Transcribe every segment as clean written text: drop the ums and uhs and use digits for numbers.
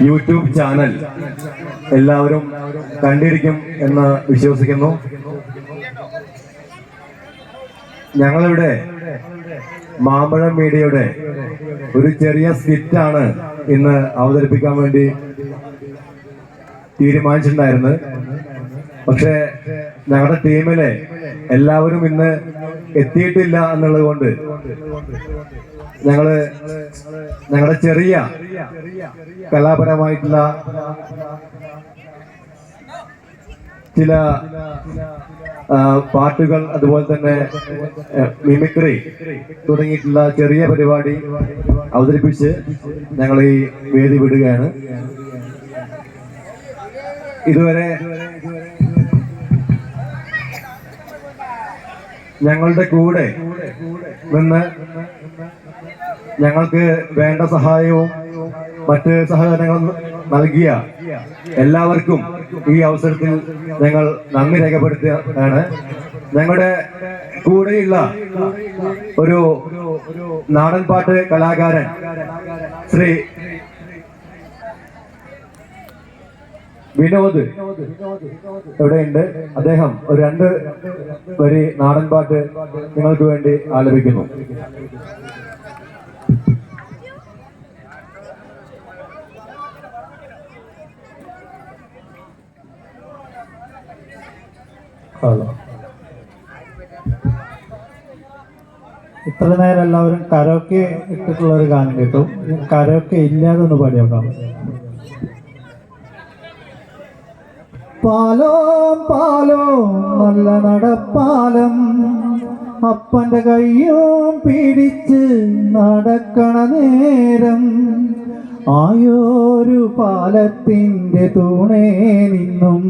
YouTube channel എല്ലാവരും കണ്ടിരിക്കും എന്ന് വിശ്വസിക്കുന്നു. ഞങ്ങളിവിടെ മാമ്പഴം മീഡിയയുടെ ഒരു ചെറിയ സ്കിറ്റാണ് ഇന്ന് അവതരിപ്പിക്കാൻ വേണ്ടി തീരുമാനിച്ചിട്ടുണ്ടായിരുന്നത്. പക്ഷെ ഞങ്ങളുടെ ടീമിലെ എല്ലാവരും ഇന്ന് എത്തിയിട്ടില്ല എന്നുള്ളത് കൊണ്ട് ഞങ്ങളുടെ ചെറിയ കലാപരമായിട്ടുള്ള ചില പാട്ടുകൾ, അതുപോലെ തന്നെ മിമിക്രി തുടങ്ങിയിട്ടുള്ള ചെറിയ പരിപാടി അവതരിപ്പിച്ച് ഞങ്ങൾ ഈ വേദി വിടുകയാണ്. ഇതുവരെ ഞങ്ങളുടെ കൂടെ നിന്ന് ഞങ്ങൾക്ക് വേണ്ട സഹായവും മറ്റ് സഹകരണങ്ങളും നൽകിയ എല്ലാവർക്കും ഈ അവസരത്തിൽ ഞങ്ങൾ നന്ദി രേഖപ്പെടുത്തുകയാണ്. ഞങ്ങളുടെ കൂടെയുള്ള ഒരു നാടൻപാട്ട് കലാകാരൻ ശ്രീ വിനോദ് എവിടെയുണ്ട്? അദ്ദേഹം ഒരു 2 വരി നാടൻപാട്ട് നിങ്ങൾക്ക് വേണ്ടി ആലപിക്കുന്നു. ഇത്ര നേരം എല്ലാവരും കരോക്കെ ഇട്ടിട്ടുള്ള ഒരു ഗാനം കേട്ടു. കരോക്കെ ഇല്ലാതെ ഒന്ന് പാടിയോക്കാം. പാലോ പാലോ നല്ല നടപ്പാലം, അപ്പന്റെ കയ്യും പിടിച്ച് നടക്കണ നേരം, ആയോരു പാലത്തിൻ്റെ തൂണേ നിന്നും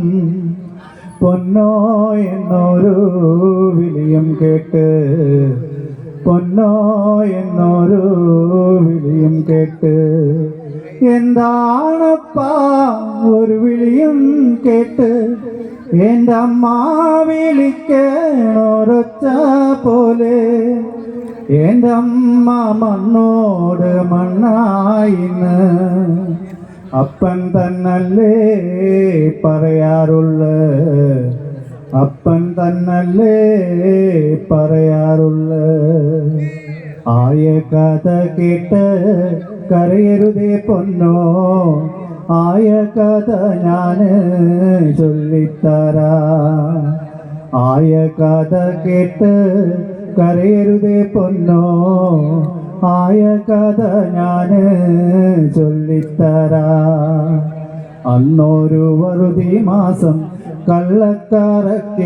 പൊന്നോ എന്നൊരു വിളിയും കേട്ട്, പൊന്നോ എന്നൊരു വിളിയും കേട്ട്, എന്താണപ്പാ ഒരു വിളിയും കേട്ട്, എൻ്റെ അമ്മ വിളിക്കണൊരൊച്ച പോലെ, എൻ്റെ അമ്മ മണ്ണോട് മണ്ണായിന്ന് അപ്പൻ തന്നല്ലേ പറയാറുള്ള, അപ്പൻ തന്നല്ലേ പറയാറുള്ള. ആയ കഥ കേട്ട് കരയരുതേ പൊന്നോ, ആയ കഥ ഞാന് ചൊല്ലിത്തരാ. ആയ കഥ കേട്ട് കരയരുതേ പൊന്നോ, ആയ കഥ ഞാന് ചൊല്ലിത്തരാ. അന്നൊരു വറുതി മാസം കള്ളക്കാരക്കീടകം,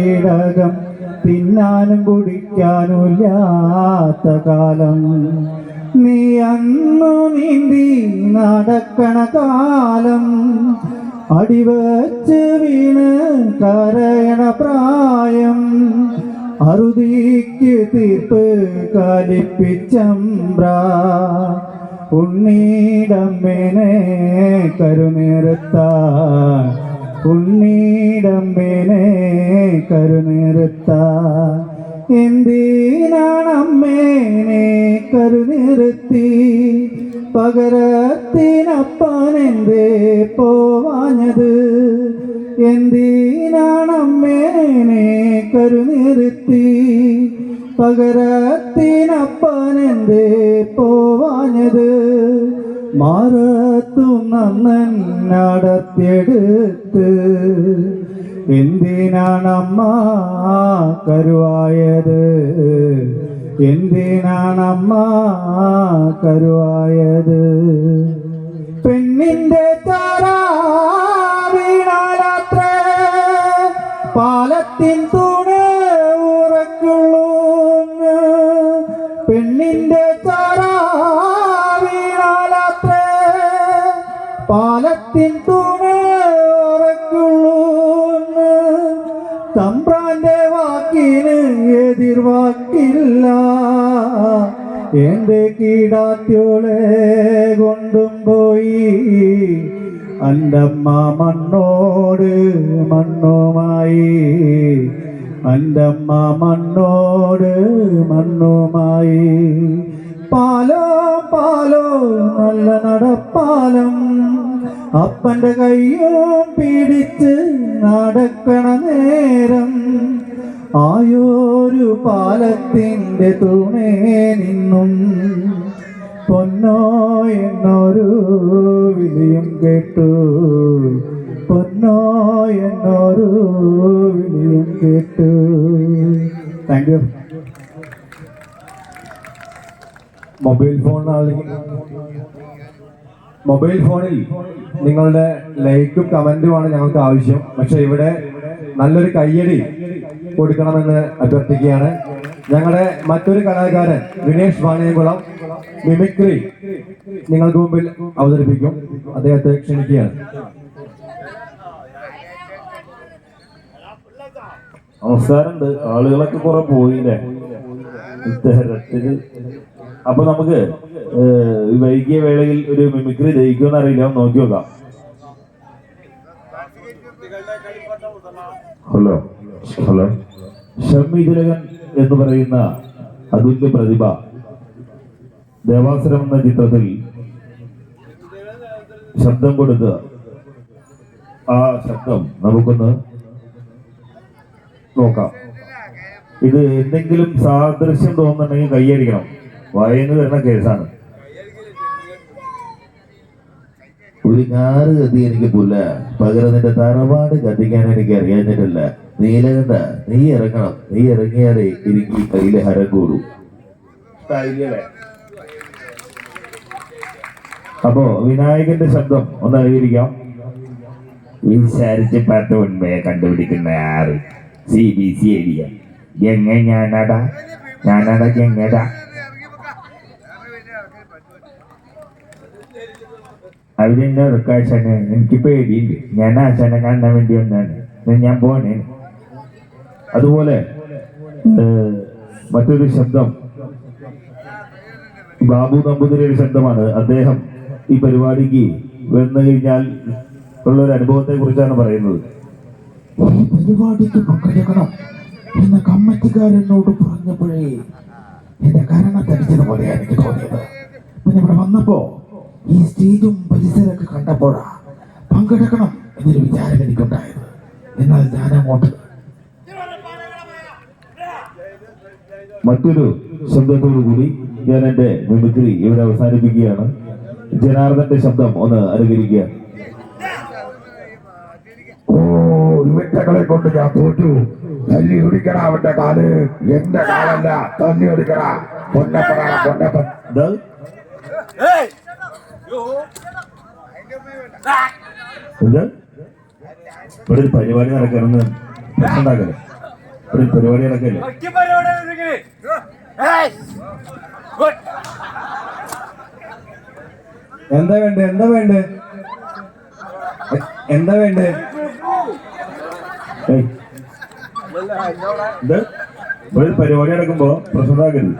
തിന്നാനും കുടിക്കാനുമില്ലാത്ത കാലം, നീ അന്നു നീന്തി നടക്കണ കാലം, അടിവച്ച് വീണ് കരയണ പ്രായം, അറുതിക്ക് തീർപ്പ് കലിപ്പിച്ചമ്പ്രാ. ഉണ്ണീടമ്മേനെ കരുനിർത്താൻ, ഉണ്ണീടമ്മേനെ കരുനിർത്താൻ, എന്തിനാണമ്മേനെ കരുനിർത്തി, പകരത്തിനപ്പനെന്തേ പോവാഞ്ഞത്, എന്തിനാണമ്മേനെ കരുനിർത്തി, പകരത്തിനപ്പനെന്തേ പോവാഞ്ഞത്, മാറത്തും നന്നൻ നടത്തിയെടുത്ത്, എന്തിനാണമ്മ കരുവായത്, എന്തിനാണമ്മ കരുവായത്. പെണ്ണിന്റെ ചാര വീണാലാത്ര പാലത്തിൻ തൂണ് ഉറക്കുള്ളൂ, പെണ്ണിന്റെ ചാര വീണാലാത്ര പാലത്തിൻ തൂണ് ഉറക്കുള്ളൂ. തമ്പ്രാന്റെ വാക്കിന് എതിർവാക്കില്ല, എന്റെ കീടാത്യോളെ കൊണ്ടും പോയി, അൻ്റമ്മ മണ്ണോട് മണ്ണുമായി, അൻ്റമ്മ മണ്ണോട് മണ്ണുമായി. പാലോ പാലോ നല്ല നടപ്പാലം, അപ്പന്റെ കയ്യും പിടിച്ച് നടക്കണ നേരം ആയോരു പാലത്തിന്റെ തൂണേ നിന്നും പൊന്നോ എന്നൊരു വിളിയും കേട്ടു, പൊന്നോ എന്നൊരു വിളിയും കേട്ടു. Thank you. മൊബൈൽ ഫോണിൽ നിങ്ങളുടെ ലൈക്കും കമന്റുമാണ് ഞങ്ങൾക്ക് ആവശ്യം. പക്ഷെ ഇവിടെ നല്ലൊരു കയ്യടി കൊടുക്കണമെന്ന് അഭ്യർത്ഥിക്കുകയാണ്. ഞങ്ങളുടെ മറ്റൊരു കലാകാരൻ വിനേഷ് വാണിയംകുളം മിമിക്രി നിങ്ങൾക്ക് മുമ്പിൽ അവതരിപ്പിക്കും. അദ്ദേഹത്തെ ക്ഷണിക്കുകയാണ്. നമസ്കാരമുണ്ട്. ആളുകളൊക്കെ കുറെ പോയില്ലേ ഇത്തരത്തില്. അപ്പൊ നമുക്ക് വൈകിയ വേളയിൽ ഒരു മിമിക്രി ജയിക്കുമെന്ന് അറിയില്ല, നോക്കി നോക്കാം. Hello hello. ഷമ്മി തിലകൻ എന്ന് പറയുന്ന അതുല്യ പ്രതിഭ ദേവാസുരം എന്ന ചിത്രത്തിൽ ശബ്ദം കൊടുത്ത് ആ ശബ്ദം നമുക്കൊന്ന് നോക്കാം. ഇത് എന്തെങ്കിലും സാദൃശ്യം തോന്നുന്നുണ്ടെങ്കിൽ കൈയടിക്കണം. വായന്ന് വരുന്ന കേസാണ്. ഒരു കാറ് കത്തി എനിക്ക് പുല്ല, പകരം നിന്റെ തറവാട് കത്തിക്കാൻ എനിക്ക് അറിയാഞ്ഞിട്ടില്ല. നീലകണ്ഠ, നീ ഇറങ്ങണം. നീ ഇറങ്ങിയാലേ എനിക്ക് കയ്യിലെ ഹരം കൂടും. അപ്പോ വിനായകന്റെ ശബ്ദം ഒന്ന് അനുകരിക്കാം. വിചാരിച്ച് 10 ഉണ്മയെ കണ്ടുപിടിക്കുന്ന ആറ് CBC ഏരിയ എങ്ങനെ ഞാനാടാ എങ്ങടാ. അവരെന്നെ ആശാനെ, എനിക്ക് പേടിയുണ്ട്. ഞാൻ ആശാനെ കാണാൻ വേണ്ടി വന്നാണ്, ഞാൻ പോണേ. അതുപോലെ മറ്റൊരു ശബ്ദം ബാബു നമ്പൂതിരിയുടെ ശബ്ദമാണ്. അദ്ദേഹം ഈ പരിപാടിക്ക് വന്നു കഴിഞ്ഞാൽ ഉള്ളൊരു അനുഭവത്തെ കുറിച്ചാണ് പറയുന്നത്. പരിപാടിക്ക് പങ്കെടുക്കണം എന്ന കമ്മിറ്റിക്കാരനോട് പറഞ്ഞപ്പോഴേ എന്റെ കരണത്തടിച്ചത് പോലെയാണ് എനിക്ക് തോന്നിയത്. പിന്നെ ഇവിടെ വന്നപ്പോ ഈ സ്റ്റേജും പരിസരമൊക്കെ കണ്ടപ്പോഴാ പങ്കെടുക്കണം എന്നൊരു വിചാരം എനിക്കുണ്ടായത്. എന്നാൽ ഞാൻ അങ്ങോട്ട് മറ്റൊരു ശബ്ദത്തോടു കൂടി ഞാൻ എന്റെ മിമിക്രി ഇവിടെ അവസാനിപ്പിക്കുകയാണ്. ജനാർദ്ദന്റെ ശബ്ദം ഒന്ന് അനുകരിക്കുക. ഓ, ഇവറ്റകളെ കൊണ്ട് ഞാൻ തോറ്റു. തല്ലി ഒടിക്കണ അവന്റെ കാല്, എന്റെ കാലല്ല. തല്ലി ഒടിക്കണ പൊന്നപ്പനാ പൊന്നപ്പൻ. ഇവിടെ ഒരു പരിപാടി നടക്കണമെന്ന് ഉണ്ടാക്കല്ലേ? ഇവിടെ ഒരു പരിപാടി നടക്കല്ലേ? എന്താ വേണ്ടേ ഇവിടെ ഒരു പരിപാടി നടക്കുമ്പോ പ്രശ്നമാക്കരുത്.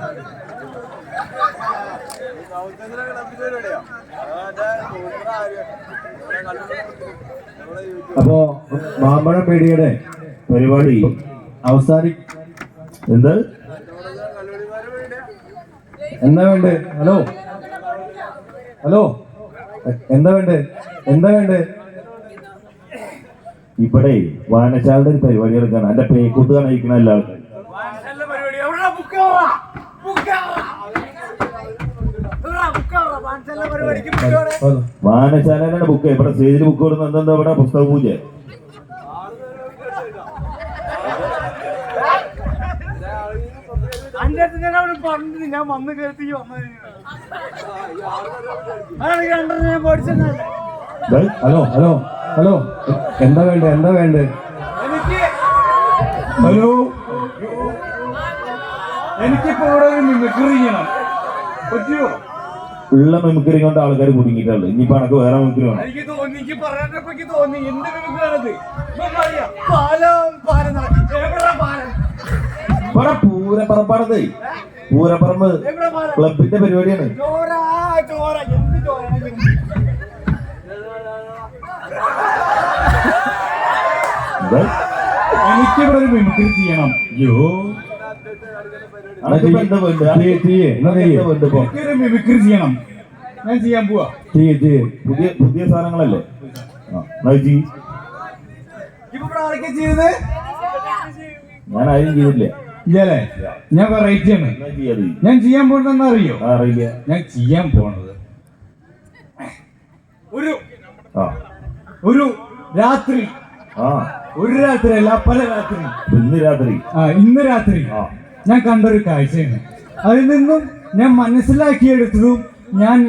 അപ്പോ മാമ്പഴം പേടിയുടെ പരിപാടി എന്താ വേണ്ടേ? ഹലോ എന്താ വേണ്ടേ? ഇവിടെ വായനശാലയുടെ ഒരു പരിപാടി എടുക്കാണ്. എന്റെ പേക്കൂത്ത് കാണിക്കുന്ന എല്ലാ ആൾക്കാരും വായനശാലയുടെ ബുക്ക്. ഇവിടെ സ്റ്റേജിൽ ബുക്ക് കൊടുക്കുന്ന എന്താ? ഇവിടെ പുസ്തക പൂജ. ഞാൻ വന്ന് കേട്ടി ഹലോ എന്താ വേണ്ടേ? ഹലോ, എനിക്കിപ്പോ ഇവിടെ ഒരു മിമിക്രി ചെയ്യണം, പറ്റുമോ? ഉള്ള മിമിക്രി കൊണ്ട് ആൾക്കാർ കുടുങ്ങിയിട്ടുള്ളു. ഇനിയിപ്പോ എനക്ക് വേറെ മിമിക്രി വേണം. എനിക്ക് തോന്നി എന്ത് മിമിക്രിയാണത്? ഇവിടെ പൂരപ്പറമ്പാണത്. പൂരപ്പറമ്പ് ക്ലബിന്റെ പരിപാടിയാണ്. എനിക്കിവിടെ ഒരു മിമിക്രി ചെയ്യണം. എന്താ വേണ്ട? മിമിക്രി ചെയ്യണം. ഞാൻ ചെയ്യാൻ പോവാ. ചെയ്യ് പുതിയ പുതിയ സാധനങ്ങളല്ലേ? എന്നാ ചെയ്യ്. ഇപ്പൊ ഇവിടെ ആരൊക്കെ ചെയ്തത്? ഞാൻ ആരും ചെയ്തില്ല. ഇല്ലേ, ഞാൻ വെറൈറ്റി ആണ്. എന്നാ ചെയ്യാതെ ഞാൻ ചെയ്യാൻ പോണെന്ന് അറിയോ? അറിയില്ല. ഞാൻ ചെയ്യാൻ പോണത് ആ ഒരു രാത്രി, ആ ഒരു രാത്രി അല്ല, പല രാത്രി. ഇന്ന് രാത്രി ഇന്ന് രാത്രി ഞാൻ കണ്ടൊരു കാഴ്ചയാണ്. അതിൽ നിന്നും ഞാൻ മനസ്സിലാക്കിയെടുത്തതും ഞാൻ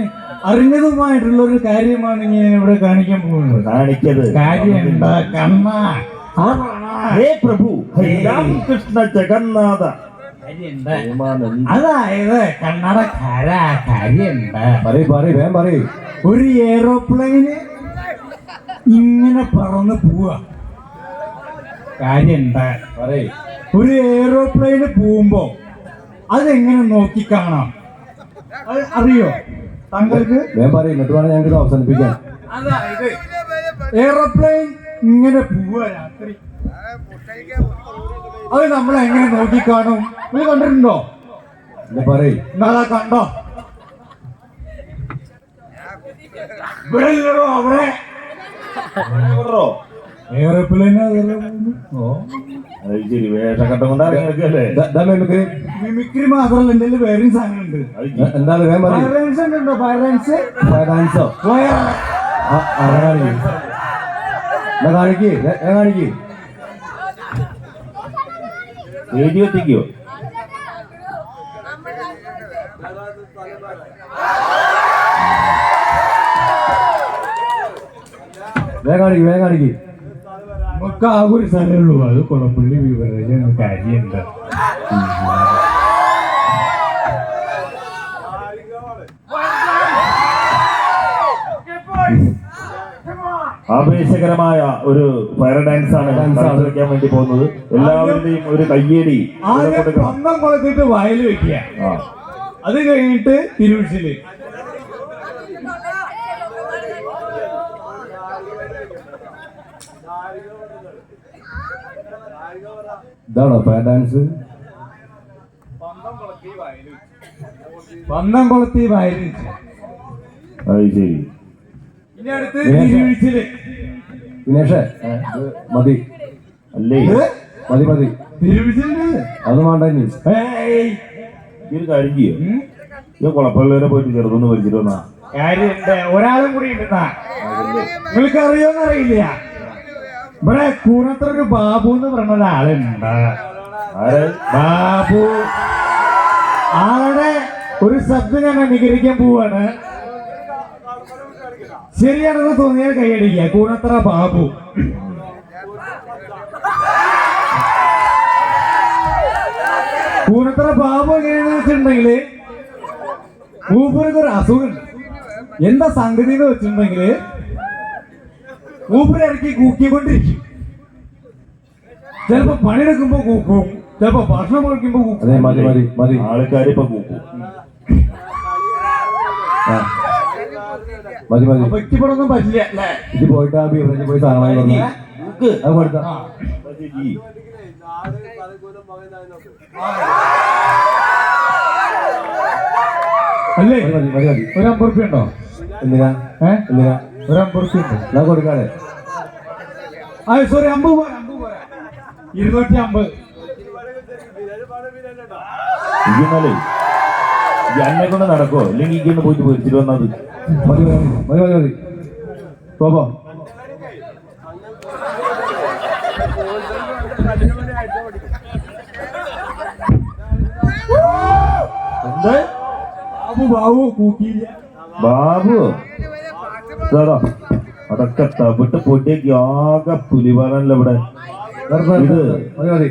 അറിഞ്ഞതുമായിട്ടുള്ള ഒരു കാര്യമാണ് ഞാൻ ഇവിടെ കാണിക്കാൻ പോകുന്നത്. കാണിക്കത് കാര്യം എന്താ കണ്ണ? ഹേ പ്രഭു, ഹേ രാമകൃഷ്ണ ജഗന്നാഥ. അതായത് കണ്ണടക്കാര കാര്യം എന്താ? വേഗം പറയ്. ഒരു എയറോപ്ലെയിന് ഇങ്ങനെ പറന്ന് പോവാ. കാര്യം എന്താ? പറയ്. ഒരു എയറോപ്ലെയിന് പോകുമ്പോ അതെങ്ങനെ നോക്കി കാണാം? അത് അറിയോ താങ്കൾക്ക്? വേഗം പറയ്, എന്നിട്ട് വേണം ഞങ്ങൾക്ക് അവസാനിപ്പിക്കാൻ. അതായത് എയറോപ്ലെയിൻ ഇങ്ങനെ പോവാ രാത്രി. അത് നമ്മൾ എങ്ങനെ നോക്കി കാണും? നിങ്ങൾ കണ്ടിട്ടുണ്ടോ? പറയ്. എന്നാ കണ്ടോ? ഇവിടെ ഇല്ലടോ, അവിടെ എയറോപ്ലെയിൻ. ശരി, വേഷക്കട്ടം കൊണ്ട് ഇറങ്ങിയല്ലേ? മിമിക്രി മാത്രമല്ല, എന്റെ വേറെയും സാധനമുണ്ട്. എന്താണ്? വേഗം പറയ്. ഫയർലൈൻസ് ഉണ്ടോ? ഫയർലൈൻസ് ഡാൻസോ? കാണിക്ക്, കാണിക്ക്. എഴുതി എത്തിക്കോ? വേഗം കാണിക്ക്. നമുക്ക് ആ ഒരു സ്ഥലമേ ഉള്ളൂ, അത് കുളപ്പള്ളി വിവരം. കാര്യം എന്താ? ആവേശകരമായ ഒരു ഫയർ ഡാൻസ് ആണ് കളിക്കാൻ വേണ്ടി പോകുന്നത്. എല്ലാവരുടെയും ഒരു കയ്യേടി പന്തം കൊളത്തിട്ട് വയൽ വെക്കുക. അത് കഴിഞ്ഞിട്ട് തിരുവിഴിച്ചില് ഇതാണോ ഫയർ ഡാൻസ്? പന്തം കൊളത്തി വയൽ വെച്ച്. അത് ശരി. ഇനി അടുത്ത് തിരുവിഴിച്ചില്. വിനേഷേ, മതി അല്ലേ? മതി. തിരുവിഴിച്ചില് അത് വേണ്ട. ഇനി ഈ ഒരു കാര്യം ചെയ്യോ? ഈ കുളപ്പള്ളി പോയിട്ട് ചെറുതൊന്ന് വലിച്ചിട്ട് വന്നാ കാര്യമുണ്ട്. ഒരാളും കൂടി ഉണ്ടെന്നാ. നിങ്ങൾക്ക് അറിയോന്ന് അറിയില്ല, ഇവിടെ കൂനത്ര ഒരു ബാബു എന്ന് പറഞ്ഞ ഒരാളുണ്ട്. ബാബു ആളുടെ ഒരു ശബ്ദം ഞാൻ അനുകരിക്കാൻ പോവാണ്. ശരിയാണെന്ന് തോന്നിയാൽ കൈയടിക്കുക. കൂനത്ര ബാബു. കൂനത്ര ബാബു എങ്ങനെയാന്ന് വെച്ചിട്ടുണ്ടെങ്കില് മൂപ്പർക്ക് ഒരു അസുഖമുണ്ട്. എന്താ സംഗതി എന്ന് വെച്ചിട്ടുണ്ടെങ്കില് മൂപ്പര് ഇറക്കി കൂക്കിക്കൊണ്ടിരിക്കും. ചിലപ്പോ പണിയെടുക്കുമ്പോ കൂക്കും, ചിലപ്പോ ഭക്ഷണം കഴിക്കുമ്പോ കൂക്കും. ആൾക്കാർ ഇപ്പൊ കൂക്കും. വ്യക്തിപ്പെടൊന്നും പറ്റില്ല അല്ലേ? ഇത് പോയിട്ട് ആ ബീവറേജ് പോയി സാധനമായി വന്നു. അത് കൊടുത്ത അല്ലേ? ഒരു 50 റുപ്യ ഉണ്ടോ? എന്തിനാ? ഒരു 50 റുപ്യ ഉണ്ട്. ഞാൻ കൊടുക്കാതെ. സോറി, 50 പോരാ, 250. ഇരിക്കുന്നല്ലേ എന്നെ കൊണ്ട് നടക്കോ? അല്ലെങ്കിൽ ഇങ്ങനെ പോയിട്ട് പൊരിച്ചിട്ട് വന്നത് മതി. പോപ്പോ എന്ത്? ബാബു കൂക്കിയില്ല. ബാബു അതൊക്കെ തവിട്ട് പൊടിയൊക്കെ ആകെ പുലിവാറല്ലോ ഇവിടെ. ഇത് മതി.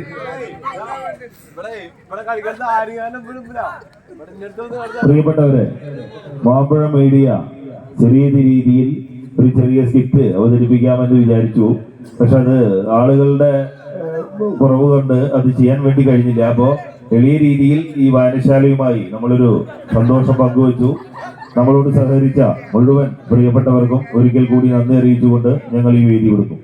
പ്രിയപ്പെട്ടവരെ, മാമ്പഴ മീഡിയ ചെറിയ രീതിയിൽ ഒരു ചെറിയ സ്കിറ്റ് അവതരിപ്പിക്കാമെന്ന് വിചാരിച്ചു. പക്ഷെ അത് ആളുകളുടെ കുറവ് കൊണ്ട് അത് ചെയ്യാൻ വേണ്ടി കഴിഞ്ഞില്ല. അപ്പോ എളിയ രീതിയിൽ ഈ വായനശാലയുമായി നമ്മളൊരു സന്തോഷം പങ്കുവച്ചു. നമ്മളോട് സഹകരിച്ച മുഴുവൻ പ്രിയപ്പെട്ടവർക്കും ഒരിക്കൽ കൂടി നന്ദി അറിയിച്ചുകൊണ്ട് ഞങ്ങൾ ഈ വേദി കൊടുക്കും.